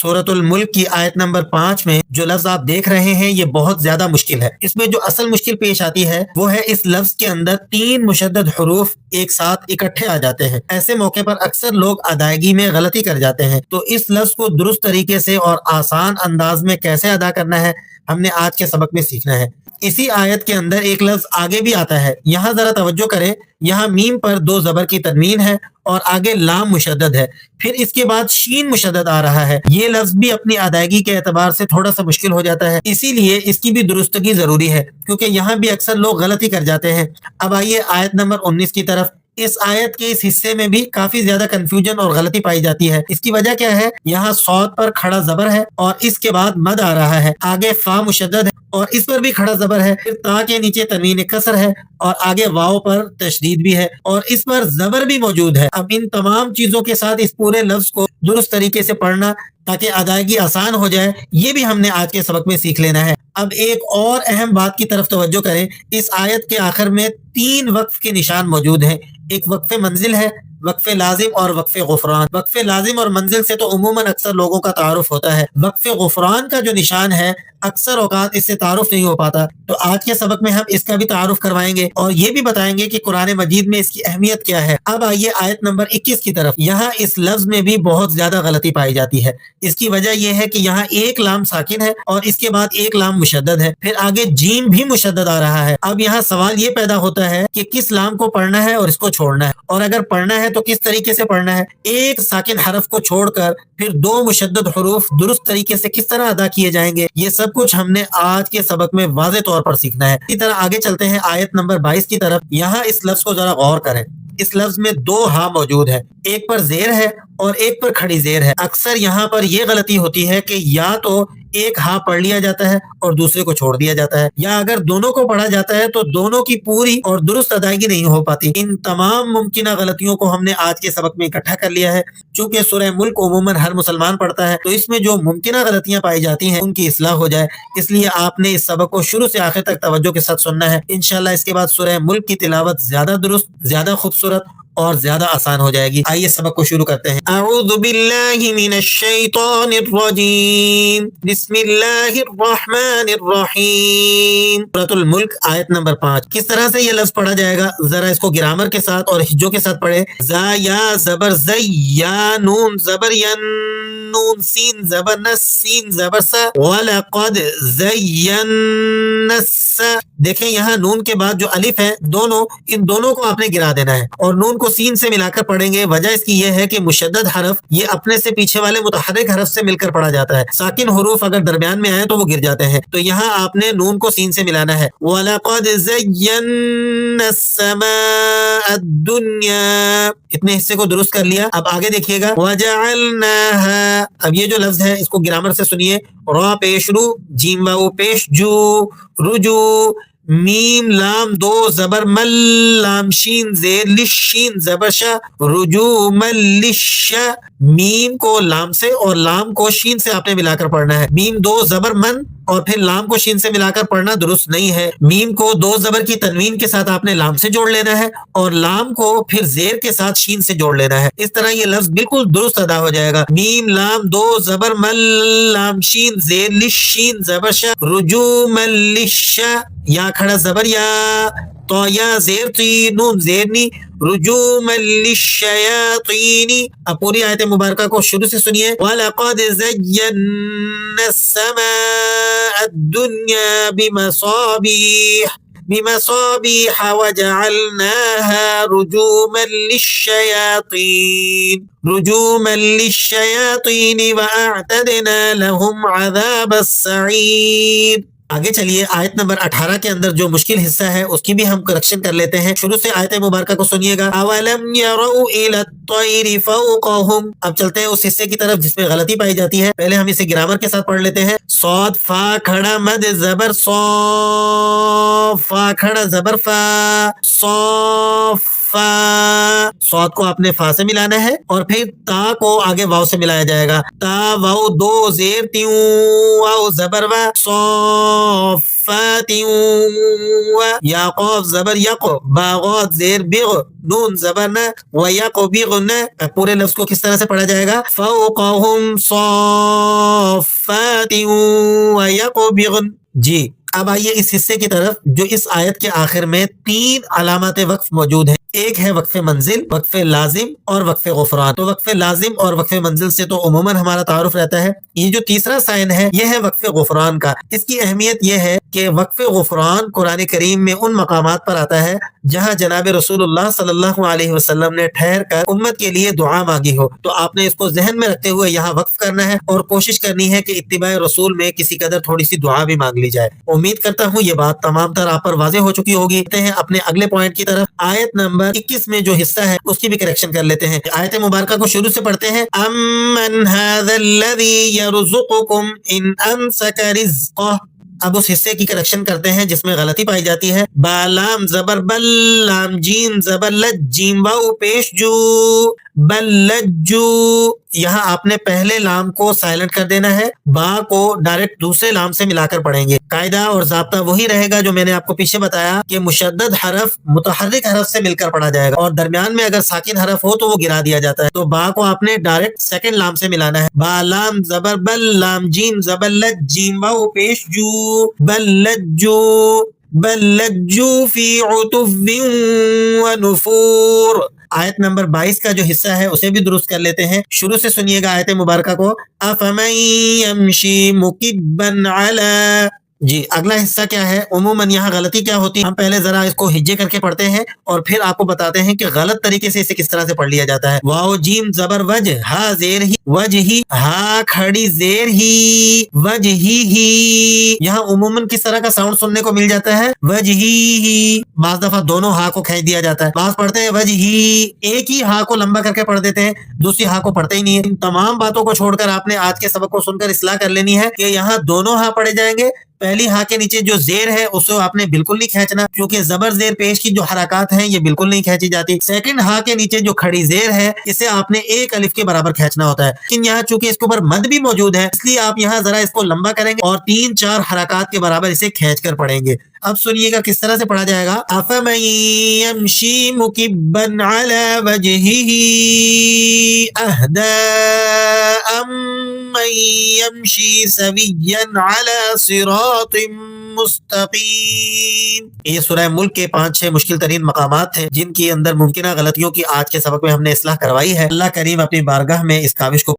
सूरतुल मुल्क की आयत नंबर 5 में जो लफ्ज आप देख रहे हैं ये बहुत ज्यादा मुश्किल है। इसमें जो असल मुश्किल पेश आती है वो है इस लफ्ज के अंदर 3 मुशद्दद हुरूफ एक साथ इकट्ठे आ जाते हैं। ऐसे मौके पर अक्सर लोग अदायगी में गलती कर जाते हैं। तो इस लफ्ज को दुरुस्त तरीके से और आसान अंदाज में कैसे अदा करना है हमने आज के सबक में सीखना है। इसी आयत के अंदर एक लफ्ज आगे भी आता है। यहाँ जरा तवज्जो करें, यहाँ मीम पर 2 जबर की तनवीन है और आगे लाम मुशद्दद है, फिर इसके बाद शीन मुशद्दद आ रहा है। ये लफ्ज भी अपनी अदायगी के एतबार से थोड़ा सा मुश्किल हो जाता है, इसीलिए इसकी भी दुरुस्तगी जरूरी है क्योंकि यहाँ भी अक्सर लोग गलती कर जाते हैं। अब आइए आयत नंबर 19 की तरफ। इस आयत के इस हिस्से में भी काफी ज्यादा कंफ्यूजन और गलती पाई जाती है। इसकी वजह क्या है? यहाँ सौद पर खड़ा जबर है और इसके बाद मद आ रहा है, आगे फा मुशद्दद है और इस पर भी खड़ा जबर है, फिर ता के नीचे तनवीन कसर है और आगे वाव पर तशदीद भी है और इस पर जबर भी मौजूद है। अब इन तमाम चीजों के साथ इस पूरे लफ्ज को दुरुस्त तरीके से पढ़ना ताकि अदायगी आसान हो जाए, ये भी हमने आज के सबक में सीख लेना है। अब एक और अहम बात की तरफ तवज्जो करें। इस आयत के आखिर में 3 वक्फ के निशान मौजूद हैं। एक वक्फ मंजिल है, वक्फ लाजिम और वक्फ गुफरान। वक्फ लाजिम और मंजिल से तो उमूमन अक्सर लोगों का तारुफ होता है। वक्फ गुफरान का जो निशान है अक्सर औकात इससे तारुफ नहीं हो पाता, तो आज के सबक में हम इसका भी तारुफ करवाएंगे और ये भी बताएंगे कि कुरान मजीद में इसकी अहमियत क्या है। अब आइए आयत नंबर 21 की तरफ। यहाँ इस लफ्ज में भी बहुत ज्यादा गलती पाई जाती है। इसकी वजह यह है कि यहाँ एक लाम साकिन है और इसके बाद एक लाम मुशद्दद है, फिर आगे जीम भी मुशद्दद आ रहा है। अब यहाँ सवाल ये पैदा होता है कि किस लाम को पढ़ना है और इसको छोड़ना है, और अगर पढ़ना है तो किस तरीके से पढ़ना है। एक साकिन हरफ को छोड़कर फिर 2 मुशद्दद हुरूफ दुरुस्त तरीके से किस तरह अदा किए जाएंगे, ये सब कुछ हमने आज के सबक में वाज़े तौर पर सीखना है। इसी तरह आगे चलते हैं आयत नंबर 22 की तरफ। यहाँ इस लफ्ज को जरा गौर करें। इस लफ्ज में 2 हा मौजूद है, एक पर जेर है और एक पर खड़ी जेर है। अक्सर यहाँ पर यह गलती होती है कि या तो एक हा पढ़ लिया जाता है और दूसरे को छोड़ दिया जाता है, या अगर दोनों को पढ़ा जाता है तो दोनों की पूरी और दुरुस्त अदायगी नहीं हो पाती। इन तमाम मुमकिन गलतियों को हमने आज के सबक में इकट्ठा कर लिया है। चूंकि सूरह मुल्क उमूमन हर मुसलमान पढ़ता है, तो इसमें जो मुमकिन गलतियां पाई जाती हैं उनकी इस्लाह हो जाए, इसलिए आपने इस सबक को शुरू से आखिर तक तवज्जो के साथ सुनना है। इंशाल्लाह इसके बाद सूरह मुल्क की तिलावत ज्यादा दुरुस्त, ज्यादा खूबसूरत और ज्यादा आसान हो जाएगी। आइए सबक को शुरू करते हैं। अऊज़ु बिल्लाहि मिनश शैतानिर रजीम, बिस्मिल्लाहिर रहमानिर रहीम। सूरतुल मुल्क आयत नंबर 5। किस तरह से ये लफ्ज पढ़ा जाएगा, जरा इसको ग्रामर के साथ और हिज्जों के साथ पढ़े। जा या जबर ज़ै, या नून जबर यन, नून सीन जबर नस, सीन जबर सा, वलक़द ज़य्यन्ना स। देखें यहाँ नून के बाद जो अलिफ है, दोनों इन दोनों को आपने गिरा देना है और नून को सीन से मिलाकर पढ़ेंगे। वजह इसकी यह है कि मुशद्दद हरफ ये अपने से पीछे वाले मुतहर्रिक हरफ से मिलकर पढ़ा जाता है। साकिन हुरूफ अगर दरमियान में आए तो वो गिर जाते हैं, तो यहाँ आपने नून को सीन से मिलाना है। वलक़द ज़य्यन्ना समाअ दुन्या, इतने हिस्से को दुरुस्त कर लिया। अब आगे देखिएगा, वजअलनाहा। अब ये जो लफ्ज है इसको ग्रामर से सुनिए। रा पेश रू, जीम वाओ पेश जू, रुजू, मीम लाम 2 जबर मल, लाम शीन जेर लिश, शीन जबर शा, रुजू मल लिश। मीम को लाम से और लाम को शीन से आपने मिलाकर पढ़ना है। मीम 2 जबर मन और फिर लाम को शीन से मिलाकर पढ़ना दुरुस्त नहीं है। मीम को 2 जबर की तनवीन के साथ आपने लाम से जोड़ लेना है और लाम को फिर जेर के साथ शीन से जोड़ लेना है। इस तरह ये लफ्ज बिल्कुल दुरुस्त अदा हो जाएगा। मीम लाम 2 जबर मल, लाम शीन जेर लिश, शीन जबर शा, रुजू मल लिश। या खड़ा जबर या, तो या जेर ती, नून जेरनी, रुजूमन लिश्शयातीनी। अब पूरी आयत मुबारका को शुरू से सुनिए। वलक़द ज़य्यन्ना समाअ दुन्या बिमसाबीह वजअलनाहा रुजूमन लिश्शयातीन वअअतदना लहुम अज़ाबस सईर। आगे चलिए आयत नंबर 18 के अंदर जो मुश्किल हिस्सा है उसकी भी हम करेक्शन कर लेते हैं। शुरू से आयत मुबारका को सुनिएगा। अवलम यरौ इला तैरि फौक़हुम। अब चलते हैं उस हिस्से की तरफ जिसमें गलती पाई जाती है। पहले हम इसे ग्रामर के साथ पढ़ लेते हैं। सौद फा खड़ा मद जबर सौ, फा खड़ा जबर फा, सौफा। सौद को आपने फा से मिलाना है और फिर ता को आगे वाव से मिलाया जाएगा। ता वाव 2 जेर त्यूं, वाव जबर वा, सौफा। صافات یا قاف زبر یق باغات زیر بغ نون زبر نہ ویقبغن پورے لفظ کو کس طرح سے پڑھا جائے گا فوقهم صافات ویقبغن. جی اب آئیے اس حصے کی طرف جو اس آیت کے آخر میں 3 علامات وقف موجود ہیں. ایک ہے وقف منزل، وقف لازم اور وقف غفران. تو وقف لازم اور وقف منزل سے تو عموماً ہمارا تعارف رہتا ہے. یہ جو تیسرا سائن ہے یہ ہے وقف غفران کا. اس کی اہمیت یہ ہے کہ وقف غفران قرآن کریم میں ان مقامات پر آتا ہے جہاں جناب رسول اللہ صلی اللہ علیہ وسلم نے ٹھہر کر امت کے لیے دعا مانگی ہو. تو آپ نے اس کو ذہن میں رکھتے ہوئے یہاں وقف کرنا ہے اور کوشش کرنی ہے کہ اتباع رسول میں کسی قدر تھوڑی سی دعا بھی مانگ لی جائے. امید کرتا ہوں یہ بات تمام تر آپ پر واضح ہو چکی ہوگی. اپنے اگلے پوائنٹ کی طرف آیت نمبر 21 میں جو حصہ ہے اس کی بھی کریکشن کر لیتے ہیں. آیت مبارکہ کو شروع سے پڑھتے ہیں. امن هذا الذي يرزقكم ان امسك رزقه. اب اس حصے کی کریکشن کرتے ہیں جس میں غلطی پائی جاتی ہے. با لام زبر بل لام جیم زبر لج جیم واو پیش جو بلجو. یہاں آپ نے پہلے لام کو سائلنٹ کر دینا ہے، با کو ڈائریکٹ دوسرے لام سے ملا کر پڑھیں گے. قاعدہ اور ضابطہ وہی رہے گا جو میں نے آپ کو پیچھے بتایا کہ مشدد حرف متحرک حرف سے مل کر پڑھا جائے گا اور درمیان میں اگر ساکن حرف ہو تو وہ گرا دیا جاتا ہے. تو با کو آپ نے ڈائریکٹ سیکنڈ لام سے ملانا ہے. با لام زبر بل لام جیم زبر لج جیم واو پیش جو بلجو بلجو فی عتو ونفور. آیت نمبر 22 کا جو حصہ ہے اسے بھی درست کر لیتے ہیں. شروع سے سنیے گا آیت مبارکہ کو. افمن یمشی مکبا علی. جی اگلا حصہ کیا ہے؟ عموماً یہاں غلطی کیا ہوتی ہے، ہم پہلے ذرا اس کو ہجے کر کے پڑھتے ہیں اور پھر آپ کو بتاتے ہیں کہ غلط طریقے سے اسے کس طرح سے پڑھ لیا جاتا ہے. واو جیم زبر وجہ ہا زیر ہی وجہ ہی ہا کھڑی زیر ہی وجہ ہی. یہاں عموماً کس طرح کا ساؤنڈ سننے کو مل جاتا ہے؟ وجہ ہی. بعض دفعہ دونوں ہا کو کھینچ دیا جاتا ہے. بعض پڑھتے ہیں وجہ ہی، ایک ہی ہا کو لمبا کر کے پڑھ دیتے ہیں، دوسری ہا کو پڑھتے ہی نہیں ہے. ان تمام باتوں کو چھوڑ کر آپ نے آج کے سبق کو سن کر اصلاح کر لینی ہے کہ یہاں دونوں ہا پڑھے جائیں گے. پہلی ہا کے نیچے جو زیر ہے اسے آپ نے بالکل نہیں کھینچنا کیونکہ زبر زیر پیش کی جو حرکات ہیں یہ بالکل نہیں کھینچی جاتی. سیکنڈ ہا کے نیچے جو کھڑی زیر ہے اسے آپ نے ایک الف کے برابر کھینچنا ہوتا ہے. لیکن یہاں چونکہ اس کے اوپر مد بھی موجود ہے اس لیے آپ یہاں ذرا اس کو لمبا کریں گے اور 3-4 حرکات کے برابر اسے کھینچ کر پڑھیں گے. اب سنیے گا کس طرح سے پڑھا جائے گا. افمن یمشی مکبا علی وجہہ اہدی امن یمشی سویا علی صراط مستقیم. یہ سورہ ملک کے 5-6 مشکل ترین مقامات ہیں جن کی اندر ممکنہ غلطیوں کی آج کے سبق میں ہم نے اصلاح کروائی ہے. اللہ کریم اپنی بارگاہ میں اس کاوش کو